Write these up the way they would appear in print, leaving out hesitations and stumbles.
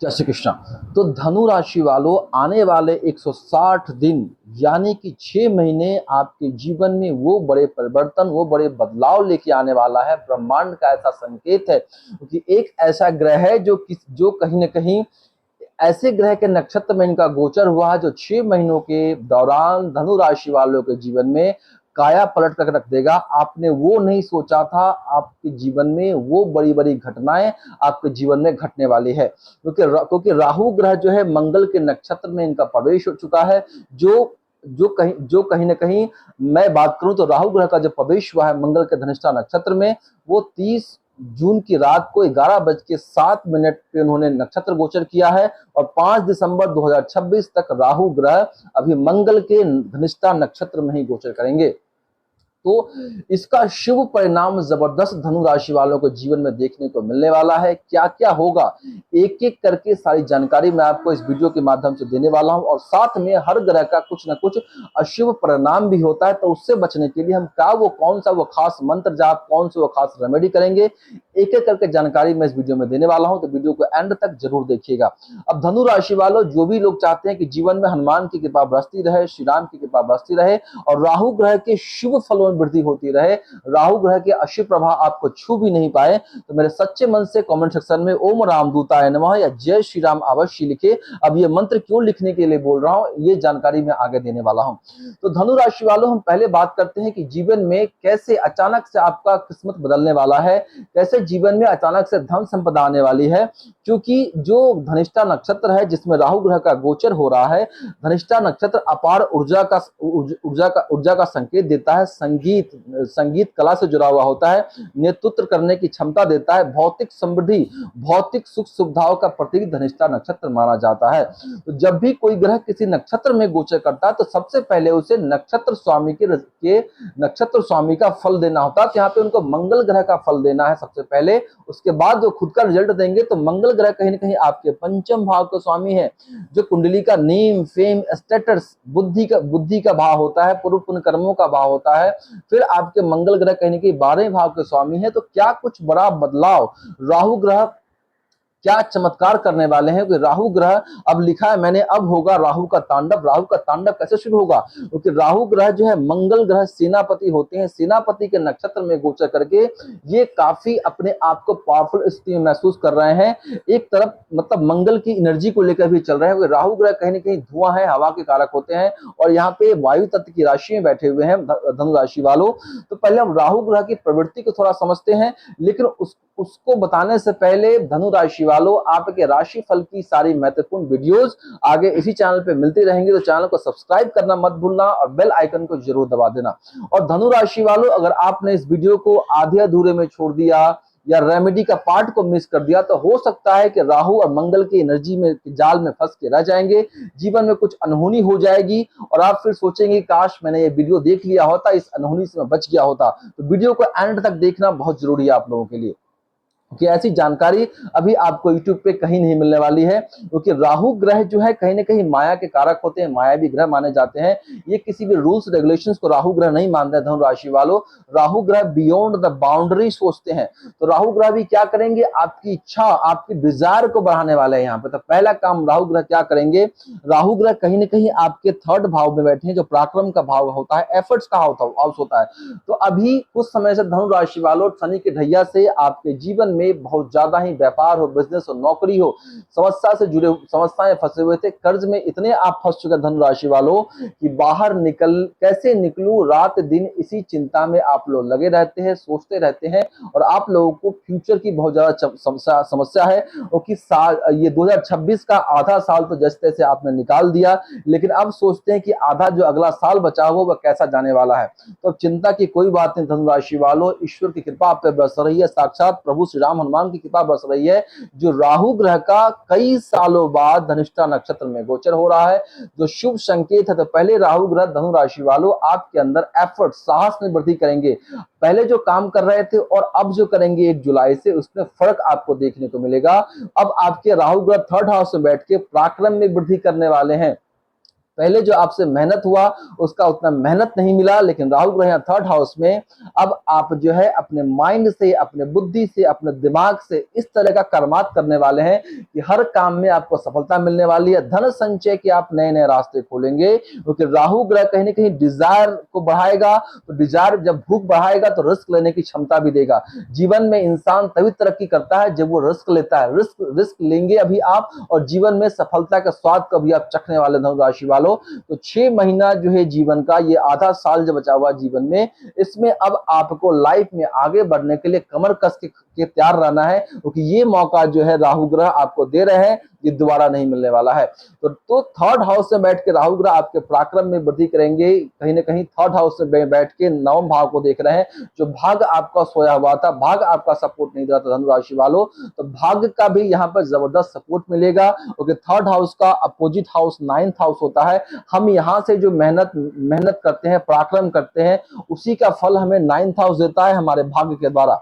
जय श्री कृष्ण। तो धनु राशि वालों, आने वाले 160 दिन यानी कि 6 महीने आपके जीवन में वो बड़े परिवर्तन, वो बड़े बदलाव लेके आने वाला है। ब्रह्मांड का ऐसा संकेत है क्योंकि एक ऐसा ग्रह है जो कहीं न कहीं ऐसे ग्रह के नक्षत्र में इनका गोचर हुआ है जो 6 महीनों के दौरान धनु राशि वालों के जीवन में काया पलट कर रख देगा। आपने वो नहीं सोचा था, आपके जीवन में वो बड़ी-बड़ी घटनाएं आपके जीवन में घटने वाली है क्योंकि राहु ग्रह जो है मंगल के नक्षत्र में इनका प्रवेश हो चुका है। जो कहीं न कहीं मैं बात करूं तो राहु ग्रह का जो प्रवेश हुआ है मंगल के धनिष्ठा नक्षत्र में, वो 30 जून की रात को 11:07 पे उन्होंने नक्षत्र गोचर किया है और 5 दिसंबर 2026 तक राहु ग्रह अभी मंगल के धनिष्ठा नक्षत्र में ही गोचर करेंगे। तो इसका शुभ परिणाम जबरदस्त धनु राशि वालों को जीवन में देखने को मिलने वाला है। क्या क्या होगा, एक एक करके सारी जानकारी मैं आपको इस वीडियो के माध्यम से देने वाला हूं। और साथ में हर ग्रह का कुछ ना कुछ अशुभ परिणाम भी होता है, तो उससे बचने के लिए हम कौन सा वो खास मंत्र जाप, कौन सा वो खास रेमेडी करेंगे, एक एक करके जानकारी मैं इस वीडियो में देने वाला हूं। तो वीडियो को एंड तक जरूर देखिएगा। अब धनु राशि वालों, जो भी लोग चाहते हैं कि जीवन में हनुमान की कृपा बरसती रहे, श्री राम की कृपा बरसती रहे और राहु ग्रह के शुभ फलों में वृद्धि होती रहे, राहु ग्रह के अशुभ प्रभाव आपको छू भी नहीं पाए, तो मेरे सच्चे मन से कमेंट सेक्शन में ओम रामदूताय नमः या जय श्री राम अवश्य लिखे। अब ये मंत्र क्यों लिखने के लिए बोल रहा हूं, ये जानकारी मैं आगे देने वाला हूं। तो धनु राशि वालों, हम पहले बात करते हैं कि जीवन में कैसे अचानक से आपका किस्मत बदलने वाला है, कैसे जीवन में अचानक से धन संपदा आने वाली है। क्योंकि जो धनिष्ठा नक्षत्र है जिसमें राहु ग्रह का गोचर हो रहा है, धनिष्ठा नक्षत्र अपार ऊर्जा का संकेत देता है। संगीत कला से जुड़ा हुआ होता है, नेतृत्व करने की क्षमता देता है, भौतिक समृद्धि, भौतिक सुख सुविधाओं का प्रतीक धनिष्ठा नक्षत्र माना जाता है। तो जब भी कोई ग्रह किसी नक्षत्र में गोचर करता है तो सबसे पहले उसे नक्षत्र स्वामी का फल देना होता है। तो यहाँ पे उनको मंगल ग्रह का फल देना है सबसे पहले, उसके बाद वो खुद का रिजल्ट देंगे। तो मंगल ग्रह कहीं ना कहीं आपके पंचम भाव का स्वामी है, जो कुंडली का नेम, फेम, स्टेटस, बुद्धि का भाव होता है, पूर्व पुण्य कर्मों का भाव होता है। फिर आपके मंगल ग्रह कहीं ना कहीं 12वें भाव के स्वामी है। तो क्या कुछ बड़ा बदलाव राहु ग्रह क्या चमत्कार करने वाले हैं कि राहु ग्रह, अब लिखा है मैंने, अब होगा राहु का तांडव। राहु का तांडव कैसे शुरू होगा, क्योंकि राहु ग्रह जो है मंगल ग्रह सेनापति होते हैं, सेनापति के नक्षत्र में गोचर करके ये काफी अपने आप को पावरफुल स्थिति में महसूस कर रहे हैं। एक तरफ मतलब मंगल की एनर्जी को लेकर भी चल रहे हैं, राहु ग्रह कहीं ना कहीं धुआं है, हवा के कारक होते हैं और यहाँ पे वायु तत्व की राशि में बैठे हुए हैं धनु राशि वालों। तो पहले हम राहु ग्रह की प्रवृत्ति को थोड़ा समझते हैं, लेकिन उसको बताने से पहले धनु राशि वालों, आपके राशि फल की सारी महत्वपूर्ण वीडियोस आगे इसी चैनल पे मिलती रहेंगी। तो चैनल को सब्सक्राइब करना मत भूलना और बेल आइकन को जरूर दबा देना। और धनु राशि वालों, अगर आपने इस वीडियो को आधे अधूरे में छोड़ दिया या रेमेडी का पार्ट को मिस कर दिया, तो हो सकता है कि राहु और मंगल की एनर्जी में जाल में फंस के रह जाएंगे, जीवन में कुछ अनहोनी हो जाएगी और आप फिर सोचेंगे काश मैंने ये वीडियो देख लिया होता, इस अनहोनी से मैं बच गया होता। तो वीडियो को एंड तक देखना बहुत जरूरी है आप लोगों के लिए, कि ऐसी जानकारी अभी आपको YouTube पे कहीं नहीं मिलने वाली है। क्योंकि राहु ग्रह जो है कहीं ना कहीं माया के कारक होते हैं, मायावी ग्रह माने जाते हैं। ये किसी भी रूल्स रेगुलेशंस को राहु ग्रह नहीं मानते धनु राशि वालों। राहु ग्रह बियॉन्ड द बाउंड्री सोचते हैं। तो राहु ग्रह भी क्या करेंगे, आपकी इच्छा, आपकी डिजायर को बढ़ाने वाले हैं यहाँ पे। तो पहला काम राहु ग्रह क्या करेंगे, राहु ग्रह कहीं ना कहीं आपके 3rd भाव में बैठे हैं, जो पराक्रम का भाव होता है, एफर्ट्स का हाउस होता है। तो अभी कुछ समय से धनु राशि वालों, शनि के ढैया से आपके जीवन में बहुत ज्यादा ही व्यापार हो, बिजनेस हो, नौकरी हो, समस्याएं फंसे हुए थे, कर्ज में इतने आप फंस चुके धनु राशि वालों कि बाहर कैसे निकलूं, रात दिन इसी चिंता में आप लोग लगे रहते हैं, सोचते रहते हैं। और आप लोगों को फ्यूचर की बहुत ज्यादा समस्या है, क्योंकि ये 2026 का आधा साल तो जैसे तैसे आपने निकाल दिया, लेकिन अब सोचते हैं कि आधा जो अगला साल बचा हो वह कैसा जाने वाला है। तो चिंता की कोई बात नहीं धनु राशि वालों, ईश्वर की कृपा आप पे बरस रही है, साक्षात प्रभु श्री राम हनुमान की कृपा बरस रही है। जो राहु ग्रह का कई सालों बाद धनिष्ठा नक्षत्र में गोचर हो रहा है, जो शुभ संकेत है। तो पहले राहु ग्रह धनु राशि वालों आपके अंदर एफर्ट, साहस में वृद्धि करेंगे। पहले जो काम कर रहे थे और अब जो करेंगे 1 जुलाई से, उसमें फर्क आपको देखने को मिलेगा। अब आपके राहु ग्रह 3rd हाउस में बैठ के पराक्रम में वृद्धि करने वाले हैं। पहले जो आपसे मेहनत हुआ उसका उतना मेहनत नहीं मिला, लेकिन राहु ग्रह यहाँ थर्ड हाउस में अब आप जो है अपने माइंड से, अपने बुद्धि से, अपने दिमाग से इस तरह का कर्मात करने वाले हैं कि हर काम में आपको सफलता मिलने वाली है। धन संचय के आप नए नए रास्ते खोलेंगे, क्योंकि राहु ग्रह कहीं ना कहीं डिजायर को बढ़ाएगा। तो डिजायर जब भूख बढ़ाएगा तो रिस्क लेने की क्षमता भी देगा। जीवन में इंसान तभी तरक्की करता है जब वो रिस्क लेता है। रिस्क लेंगे अभी आप, और जीवन में सफलता का स्वाद कभी आप चखने वाले धनु राशि वालों। तो 6 महीना जो है जीवन का, ये आधा साल जो बचा हुआ जीवन में, इसमें अब आपको लाइफ में आगे बढ़ने के लिए कमर कस के तैयार रहना है, क्योंकि ये मौका जो है राहु ग्रह आपको दे रहे हैं, ये दोबारा नहीं मिलने वाला है। तो थर्ड हाउस में बैठ के राहु ग्रह आपके पराक्रम में वृद्धि करेंगे। कहीं ना कहीं थर्ड हाउस में बैठ के नवम भाव को देख रहे हैं, जो भाग आपका सोया हुआ था, भाग आपका सपोर्ट नहीं दे रहा था धनु राशि वालों, तो भाग का भी यहाँ पर जबरदस्त सपोर्ट मिलेगा, क्योंकि थर्ड हाउस का अपोजिट हाउस नाइन्थ हाउस होता है। हम यहाँ से जो मेहनत करते हैं, पराक्रम करते हैं, उसी का फल हमें नाइन्थ हाउस देता है हमारे भाग्य के द्वारा।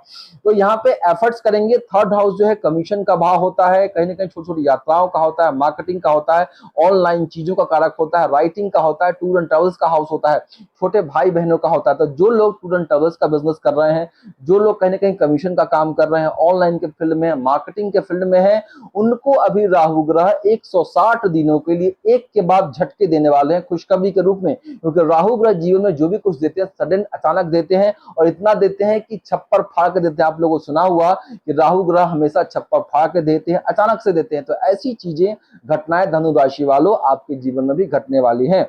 तो यहाँ पे एफर्ट्स करेंगे। थर्ड हाउस जो है कमीशन का भाव होता है, कहीं ना कहीं छोटी छोटी यात्राओं का होता है, मार्केटिंग का होता है, ऑनलाइन चीजों का कारक होता है, राइटिंग का होता है, टूर एंड ट्रेवल्स का हाउस होता है, छोटे भाई बहनों का होता है। तो जो लोग टूर एंड ट्रेवल्स का बिजनेस कर रहे हैं, जो लोग कहीं ना कहीं कमीशन का काम कर रहे हैं, ऑनलाइन के फील्ड में, मार्केटिंग के फील्ड में है, उनको अभी राहु ग्रह 160 दिनों के लिए एक के बाद झटके देने वाले हैं खुशखबरी के रूप में। क्योंकि राहु ग्रह जीवन में जो भी कुछ देते हैं सडन अचानक देते हैं, और इतना देते हैं कि छप्पर फाड़ के देते हैं। आप लोगों को सुना हुआ कि राहु ग्रह हमेशा छप्पर फाड़ के देते हैं, अचानक से देते हैं। तो ऐसी चीजें, घटनाएं धनु राशि वालों आपके जीवन में भी घटने वाली हैं।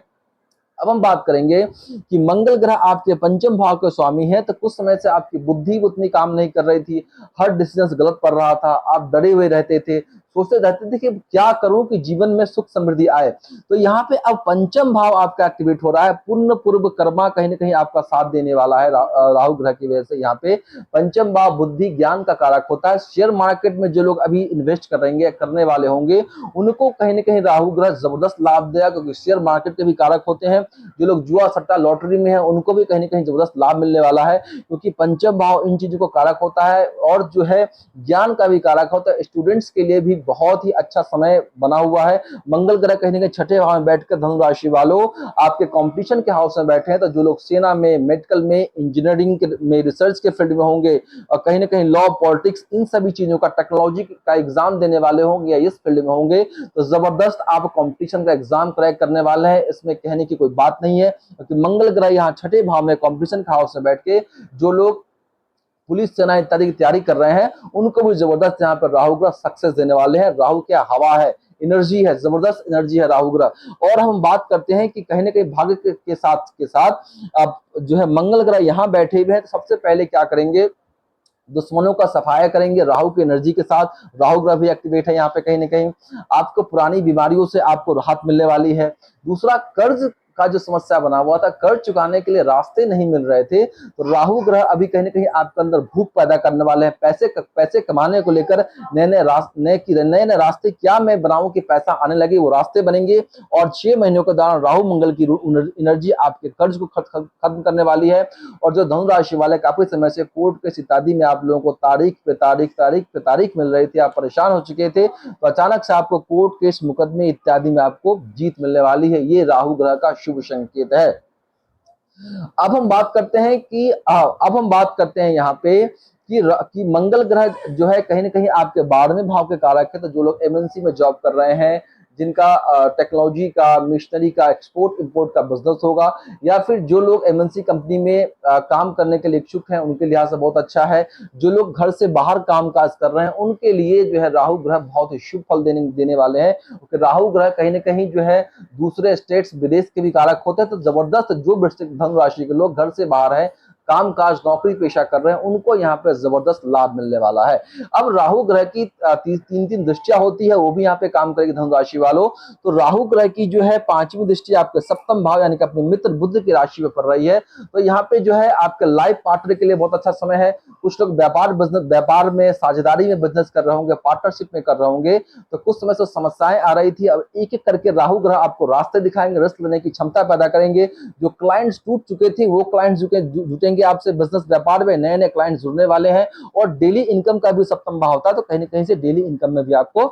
अब हम बात करेंगे कि मंगल ग्रह आपके पंचम भाव के स्वामी है। तो कुछ समय से आपकी बुद्धि उतनी काम नहीं कर रही थी, हर डिसीजन गलत पड़ रहा था, आप डरे हुए रहते थे, सोचते रहते थे कि क्या करूं कि जीवन में सुख समृद्धि आए। तो यहाँ पे अब पंचम भाव आपका एक्टिवेट हो रहा है, पूर्ण पूर्व कर्मा कहीं ना कहीं आपका साथ देने वाला है राहु ग्रह की वजह से। यहाँ पे पंचम भाव बुद्धि ज्ञान का कारक होता है। शेयर मार्केट में जो लोग अभी इन्वेस्ट करेंगे, करने वाले होंगे, उनको कहीं ना कहीं राहु ग्रह जबरदस्त लाभ देगा, क्योंकि शेयर मार्केट के भी कारक होते हैं। जो लोग जुआ सट्टा लॉटरी में है, उनको भी कहीं ना कहीं जबरदस्त लाभ मिलने वाला है, क्योंकि पंचम भाव इन चीजों को कारक होता है, और जो है ज्ञान का भी कारक होता है। स्टूडेंट्स के लिए भी बहुत ही अच्छा समय बना हुआ है। मंगल ग्रह कहीं ना कहीं छठे भाव में बैठकर धनु राशि वालों आपके कंपटीशन के हाउस में बैठे हैं। तो जो लोग सेना में, मेडिकल में, इंजीनियरिंग में, रिसर्च के फील्ड में होंगे, और कहीं ना कहीं लॉ, पॉलिटिक्स, इन सभी चीजों का, टेक्नोलॉजी का एग्जाम देने वाले होंगे या इस फील्ड में होंगे, तो जबरदस्त आप कंपटीशन का एग्जाम क्रैक करने वाले हैं, इसमें कहने की कोई बात नहीं है। क्योंकि मंगल ग्रह यहाँ छठे भाव में कंपटीशन के हाउस में बैठ के जो लोग पुलिस, सेना इत्यादि की तैयारी कर रहे हैं, उनको भी जबरदस्त यहाँ पर राहु ग्रह सक्सेस देने वाले हैं। राहु क्या हवा है, एनर्जी है, जबरदस्त एनर्जी है राहु ग्रह। और हम बात करते हैं कि कहीं ना कहीं भाग्य के साथ अब जो है मंगल ग्रह यहाँ बैठे हुए हैं, तो सबसे पहले क्या करेंगे, दुश्मनों का सफाया करेंगे राहु की एनर्जी के साथ। राहु ग्रह भी एक्टिवेट है यहाँ पे। कहीं ना कहीं आपको पुरानी बीमारियों से आपको राहत मिलने वाली है। दूसरा, कर्ज का जो समस्या बना हुआ था, कर्ज चुकाने के लिए रास्ते नहीं मिल रहे थे, तो राहु ग्रह अभी कहीं ना कहीं आपके अंदर भूख पैदा करने वाले हैं। पैसे कमाने को लेकर नए नए रास्ते क्या मैं बनाऊं कि पैसा आने लगे, वो रास्ते बनेंगे। और 6 महीनों के दौरान राहु मंगल की एनर्जी आपके कर्ज को खत्म करने वाली है। और जो धनु राशि वाले काफी समय से कोर्ट केस इत्यादि में आप लोगों को तारीख पे तारीख मिल रही थी, आप परेशान हो चुके थे, तो अचानक से आपको कोर्ट केस, मुकदमे इत्यादि में आपको जीत मिलने वाली है। ये राहु ग्रह का शुभ संकेत है। अब हम बात करते हैं यहाँ पे कि मंगल ग्रह जो है कहीं ना कहीं आपके 12वें भाव के कारक है। तो जो लोग एमएनसी में जॉब कर रहे हैं, जिनका टेक्नोलॉजी का, मिशनरी का, एक्सपोर्ट इंपोर्ट का बिजनेस होगा, या फिर जो लोग एमएनसी कंपनी में काम करने के लिए इच्छुक हैं, उनके लिहाज से बहुत अच्छा है। जो लोग घर से बाहर कामकाज कर रहे हैं, उनके लिए जो है राहु ग्रह बहुत ही शुभ फल देने वाले हैं, क्योंकि राहु ग्रह कहीं ना कहीं जो है दूसरे स्टेट्स, विदेश के भी कारक होते हैं। तो जबरदस्त जो धनु राशि के लोग घर से बाहर है, कामकाज, नौकरी पेशा कर रहे हैं, उनको यहाँ पे जबरदस्त लाभ मिलने वाला है। अब राहु ग्रह की तीन दृष्टियां होती है, वो भी यहाँ पे काम करेगी धनु राशि वालों। तो राहु ग्रह की जो है 5वीं दृष्टि आपके सप्तम भाव यानी कि अपने मित्र बुध की राशि में पड़ रही है। तो यहाँ पे जो है आपके लाइफ पार्टनर के लिए बहुत अच्छा समय है। कुछ लोग व्यापार में, साझेदारी में बिजनेस कर रहे होंगे, पार्टनरशिप में कर रहे होंगे, तो कुछ समय से समस्याएं आ रही थी। अब एक एक करके राहु ग्रह आपको रास्ते दिखाएंगे, रिस्क लेने की क्षमता पैदा करेंगे। जो क्लाइंट्स टूट चुके थे, वो क्लाइंट्स जुटेंगे आपसे, बिजनेस व्यापार में नए नए क्लाइंट जुड़ने वाले हैं। और डेली इनकम का भी सप्तम भाव होता है, तो कहीं ना कहीं से डेली इनकम में भी आपको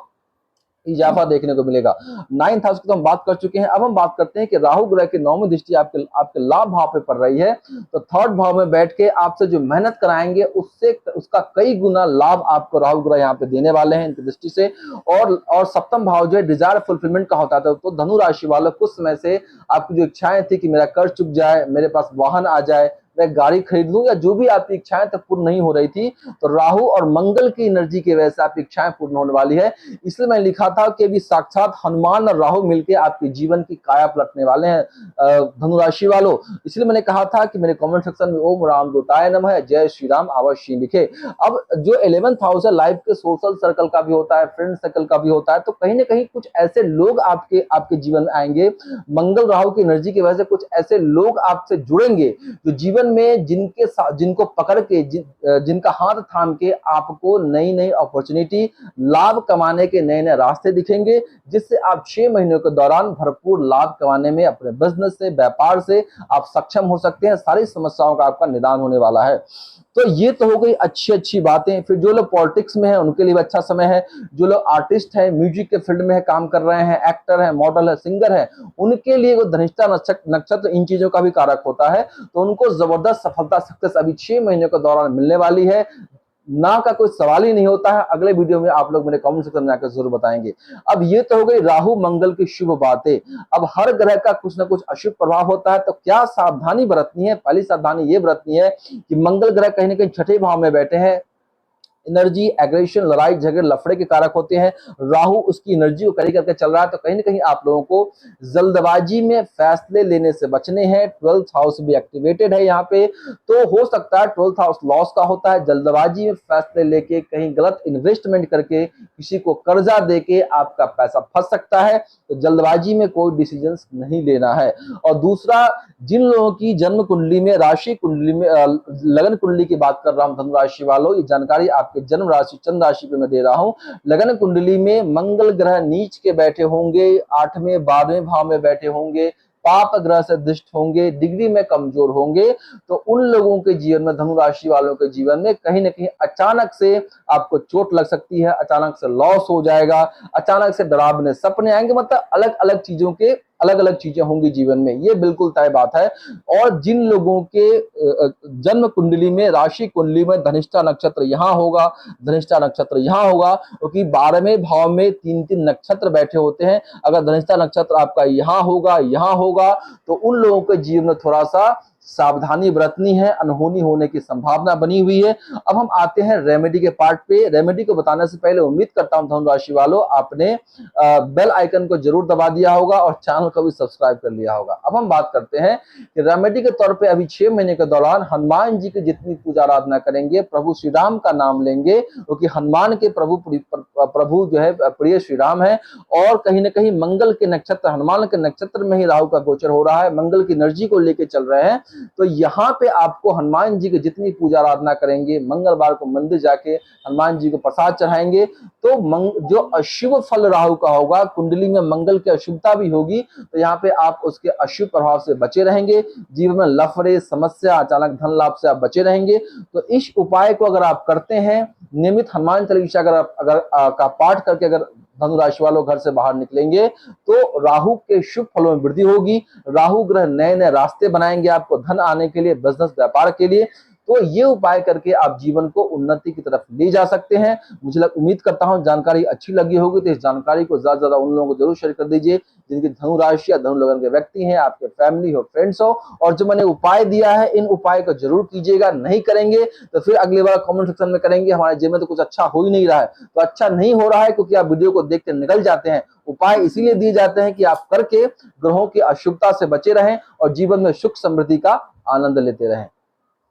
इजाफा देखने को मिलेगा। 9th हाउस की तो हम बात कर चुके हैं। अब हम बात करते हैं कि राहु ग्रह की 9वीं दृष्टि आपके आपके लाभ भाव पे पड़ रही है, तो 3rd भाव में बैठ के आपसे जो मेहनत कराएंगे उससे उसका कई गुना लाभ आपको राहु ग्रह यहाँ पे देने वाले हैं इनकी दृष्टि से। और 7th भाव जो है डिजायर फुलफिलमेंट का होता है, तो धनु राशि वालों कुछ समय से आपकी जो इच्छाएं थी कि मेरा कर्ज चुक जाए, मेरे पास वाहन आ जाए, मैं गाड़ी खरीद लूं, या जो भी आपकी इच्छाएं तक पूर्ण नहीं हो रही थी, तो राहु और मंगल की एनर्जी की वजह से आपकी इच्छाएं पूर्ण होने वाली है। इसलिए मैंने लिखा था कि अभी साक्षात हनुमान और राहु मिलकर आपके जीवन की काया पलटने वाले हैं धनु राशि वालों। इसलिए मैंने कहा था कि मेरे कमेंट सेक्शन में ओम राम दूताय नमः, जय श्री राम अवश्य लिखे। अब जो 11th हाउस है लाइफ के सोशल सर्कल का भी होता है, फ्रेंड सर्कल का भी होता है, तो कहीं ना कहीं कुछ ऐसे लोग आपके जीवन में आएंगे। मंगल राहु की एनर्जी की वजह से कुछ ऐसे लोग आपसे जुड़ेंगे जो जीवन में जिनको पकड़ के जिनका हाथ थाम के आपको नई नई अपॉर्चुनिटी, लाभ कमाने के नए नए रास्ते दिखेंगे, जिससे आप 6 महीनों के दौरान भरपूर लाभ कमाने में अपने बिजनेस से, व्यापार से आप सक्षम हो सकते हैं। सारी समस्याओं का आपका निदान होने वाला है। तो ये तो हो गई अच्छी अच्छी बातें। फिर जो लोग पॉलिटिक्स में है उनके लिए भी अच्छा समय है, जो लोग आर्टिस्ट है, म्यूजिक के फील्ड में है, काम कर रहे हैं, एक्टर है, मॉडल है, सिंगर है, उनके लिए वो धनिष्ठा नक्षत्र इन चीजों का भी कारक होता है, तो उनको जबरदस्त सफलता सक्सेस अभी 6 महीने के दौरान मिलने वाली है। ना का कोई सवाल ही नहीं होता है। अगले वीडियो में आप लोग मेरे कमेंट सेक्शन में आकर जरूर बताएंगे। अब ये तो हो गई राहु मंगल की शुभ बातें। अब हर ग्रह का कुछ ना कुछ अशुभ प्रभाव होता है, तो क्या सावधानी बरतनी है? पहली सावधानी ये बरतनी है कि मंगल ग्रह कहीं ना कहीं 6ठे भाव में बैठे हैं। एनर्जी, एग्रेशन, लड़ाई झगड़े, लफड़े के कारक होते हैं। राहु उसकी एनर्जी को कैरी करके चल रहा है, तो कहीं ना कहीं आप लोगों को जल्दबाजी में फैसले लेने से बचने हैं। 12th हाउस भी एक्टिवेटेड है यहाँ पे, तो हो सकता है 12th हाउस लॉस का होता है। जल्दबाजी में फैसले लेके कहीं गलत इन्वेस्टमेंट करके किसी को कर्जा देके आपका पैसा फंस सकता है, तो जल्दबाजी में कोई डिसीजन नहीं लेना है। और दूसरा, जिन लोगों की जन्म कुंडली में, राशि कुंडली में, लगन कुंडली की बात कर रहा हूं धनु राशि वालों, ये जानकारी आपके जन्म राशि चंद्र राशि पे मैं दे रहा हूं। लगन कुंडली में मंगल ग्रह नीच के बैठे होंगे, 8वें 12वें भाव में बैठे होंगे, पाप ग्रह से दृष्ट होंगे, डिग्री में कमजोर होंगे, तो उन लोगों के जीवन में, धनु राशि वालों के जीवन में कहीं ना कहीं अचानक से आपको चोट लग सकती है, अचानक से लॉस हो जाएगा, अचानक से डरावने सपने आएंगे, मतलब अलग अलग चीजों के अलग अलग चीजें होंगी जीवन में, ये बिल्कुल तय बात है। और जिन लोगों के जन्म कुंडली में, राशि कुंडली में धनिष्ठा नक्षत्र यहाँ होगा, धनिष्ठा नक्षत्र यहाँ होगा, क्योंकि 12वें भाव में 3-3 नक्षत्र बैठे होते हैं। अगर धनिष्ठा नक्षत्र आपका यहाँ होगा, तो उन लोगों के जीवन में थोड़ा सा सावधानी बरतनी है, अनहोनी होने की संभावना बनी हुई है। अब हम आते हैं रेमेडी के पार्ट पे। रेमेडी को बताने से पहले उम्मीद करता हूं धनु राशि वालों आपने बेल आइकन को जरूर दबा दिया होगा और चैनल को भी सब्सक्राइब कर लिया होगा। अब हम बात करते हैं कि रेमेडी के तौर पे अभी 6 महीने के दौरान हनुमान जी की जितनी पूजा आराधना करेंगे, प्रभु श्री राम का नाम लेंगे, क्योंकि हनुमान के प्रभु जो है प्रिय श्री राम है, और कहीं ना कहीं मंगल के नक्षत्र, हनुमान के नक्षत्र में ही राहु का गोचर हो रहा है, मंगल की एनर्जी को लेके चल रहे हैं, तो यहाँ पे आपको हनुमान जी की जितनी पूजा आराधना करेंगे, मंगलवार को मंदिर जाके हनुमान जी को प्रसाद चढ़ाएंगे, तो जो अशुभ फल राहु का होगा, कुंडली में मंगल की अशुभता भी होगी, तो यहाँ पे आप उसके अशुभ प्रभाव से बचे रहेंगे। जीवन में लफड़े, समस्या, अचानक धन लाभ से आप बचे रहेंगे। तो इस उपाय को अगर आप करते हैं, नियमित हनुमान चालीसा अगर का पाठ करके अगर धनु राशि वालों घर से बाहर निकलेंगे, तो राहु के शुभ फलों में वृद्धि होगी। राहु ग्रह नए नए रास्ते बनाएंगे आपको धन आने के लिए, बिजनेस व्यापार के लिए। तो ये उपाय करके आप जीवन को उन्नति की तरफ ले जा सकते हैं। मुझे उम्मीद करता हूं जानकारी अच्छी लगी होगी, तो इस जानकारी को ज्यादा से ज्यादा उन लोगों को जरूर शेयर कर दीजिए जिनकी धनु राशि या धनु लगन के व्यक्ति हैं, आपके फैमिली हो, फ्रेंड्स हो। और जो मैंने उपाय दिया है, इन उपाय को जरूर कीजिएगा। नहीं करेंगे तो फिर अगली बार कमेंट सेक्शन में करेंगे हमारे जीवन में तो कुछ अच्छा हो ही नहीं रहा है। तो अच्छा नहीं हो रहा है क्योंकि आप वीडियो को देख के निकल जाते हैं। उपाय इसीलिए दिए जाते हैं कि आप करके ग्रहों की अशुभता से बचे रहें और जीवन में सुख समृद्धि का आनंद लेते रहें।